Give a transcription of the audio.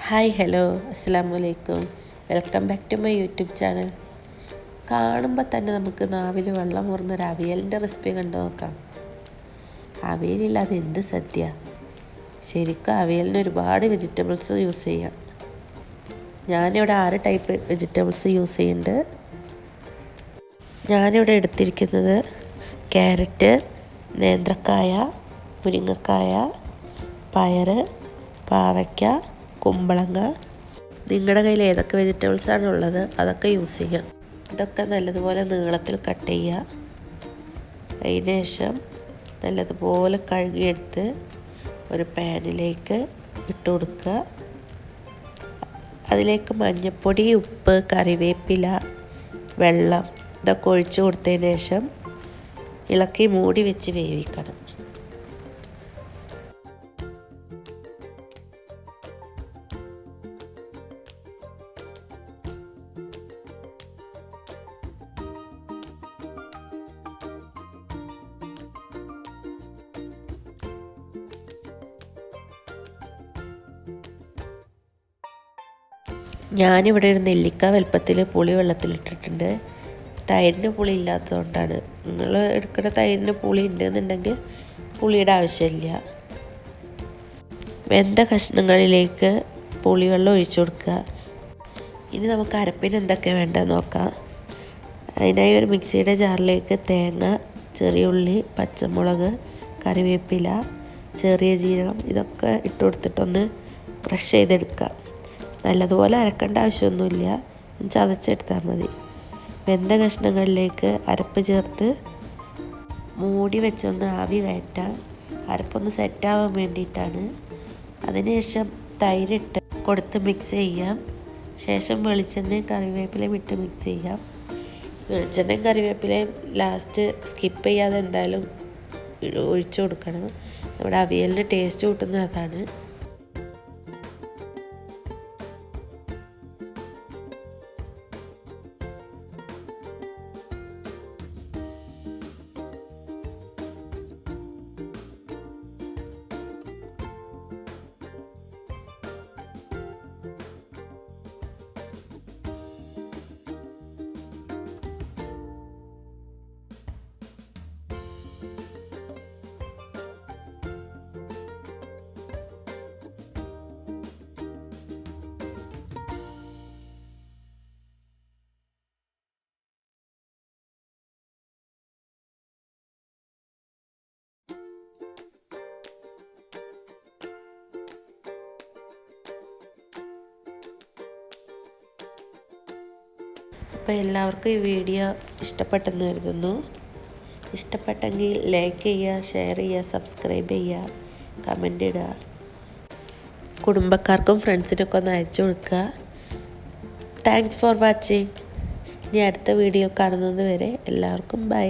Hi hello അസ്സലാമു അലൈക്കും. Welcome back to my YouTube channel. കാണുമ്പോൾ തന്നെ നമുക്ക് നാവിൽ വെള്ളം ഊറുന്നൊരു അവിയലിൻ്റെ റെസിപ്പി കണ്ടു നോക്കാം. അവിയലില്ലാതെ എന്ത് സദ്യ. ശരിക്കും അവിയലിന് ഒരുപാട് വെജിറ്റബിൾസ് യൂസ് ചെയ്യാം. ഞാനിവിടെ 6 ടൈപ്പ് വെജിറ്റബിൾസ് യൂസ് ചെയ്യുന്നുണ്ട്. ഞാനിവിടെ എടുത്തിരിക്കുന്നത് ക്യാരറ്റ്, നേന്ത്രക്കായ, മുരിങ്ങക്കായ, പയർ, പാവയ്ക്ക, കുമ്പളങ്ങ. നിങ്ങളുടെ കയ്യിൽ ഏതൊക്കെ വെജിറ്റബിൾസാണ് ഉള്ളത് അതൊക്കെ യൂസ് ചെയ്യാം. ഇതൊക്കെ നല്ലതുപോലെ നീളത്തിൽ കട്ട് ചെയ്യുക. അതിന് ശേഷം നല്ലതുപോലെ കഴുകിയെടുത്ത് ഒരു പാനിലേക്ക് ഇട്ട് കൊടുക്കുക. അതിലേക്ക് മഞ്ഞൾപ്പൊടി, ഉപ്പ്, കറിവേപ്പില, വെള്ളം ഇതൊക്കെ ഒഴിച്ച് കൊടുത്തതിന് ശേഷം ഇളക്കി മൂടി വെച്ച് വേവിക്കണം. ഞാനിവിടെ ഒരു നെല്ലിക്ക വലുപ്പത്തിൽ പുളി വെള്ളത്തിലിട്ടിട്ടുണ്ട്. തൈരിന് പുളി ഇല്ലാത്തതുകൊണ്ടാണ്. നിങ്ങൾ എടുക്കുന്ന തൈരിന് പുളി ഉണ്ടെന്നുണ്ടെങ്കിൽ പുളിയുടെ ആവശ്യമില്ല. വെന്ത കഷ്ണങ്ങളിലേക്ക് പുളിവെള്ളം ഒഴിച്ചു കൊടുക്കുക. ഇനി നമുക്ക് അരപ്പിന് എന്തൊക്കെയാണ് വേണ്ടത് നോക്കാം. അതിനായി ഒരു മിക്സിയുടെ ജാറിലേക്ക് തേങ്ങ, ചെറിയ ഉള്ളി, പച്ചമുളക്, കറിവേപ്പില, ചെറിയ ജീരകം ഇതൊക്കെ ഇട്ട് കൊടുത്തിട്ടൊന്ന് ക്രഷ് ചെയ്തെടുക്കുക. നല്ലതുപോലെ അരക്കേണ്ട ആവശ്യമൊന്നുമില്ല, ചതച്ചെടുത്താൽ മതി. വെന്ത കഷ്ണങ്ങളിലേക്ക് അരപ്പ് ചേർത്ത് മൂടി വെച്ചൊന്ന് ആവി കയറ്റാം. അരപ്പൊന്ന് സെറ്റാവാൻ വേണ്ടിയിട്ടാണ്. അതിനുശേഷം തൈരിട്ട് കൊടുത്ത് മിക്സ് ചെയ്യാം. ശേഷം വെളിച്ചെണ്ണയും കറിവേപ്പിലയും ഇട്ട് മിക്സ് ചെയ്യാം. വെളിച്ചെണ്ണയും കറിവേപ്പിലയും ലാസ്റ്റ് സ്കിപ്പ് ചെയ്യാതെ എന്തായാലും ഒഴിച്ചു കൊടുക്കണം. നമ്മുടെ അവിയലിന് ടേസ്റ്റ് കൂട്ടുന്നത് അതാണ്. അപ്പോൾ എല്ലാവർക്കും ഈ വീഡിയോ ഇഷ്ടപ്പെട്ടെന്ന് കരുതുന്നു. ഇഷ്ടപ്പെട്ടെങ്കിൽ ലൈക്ക് ചെയ്യുക, ഷെയർ ചെയ്യുക, സബ്സ്ക്രൈബ് ചെയ്യുക, കമൻ്റ് ഇടുക. കുടുംബക്കാർക്കും ഫ്രണ്ട്സിനൊക്കെ ഒന്ന് അയച്ചു കൊടുക്കുക. Thanks for watching. ഇനി അടുത്ത വീഡിയോ കാണുന്നത് വരെ എല്ലാവർക്കും ബൈ.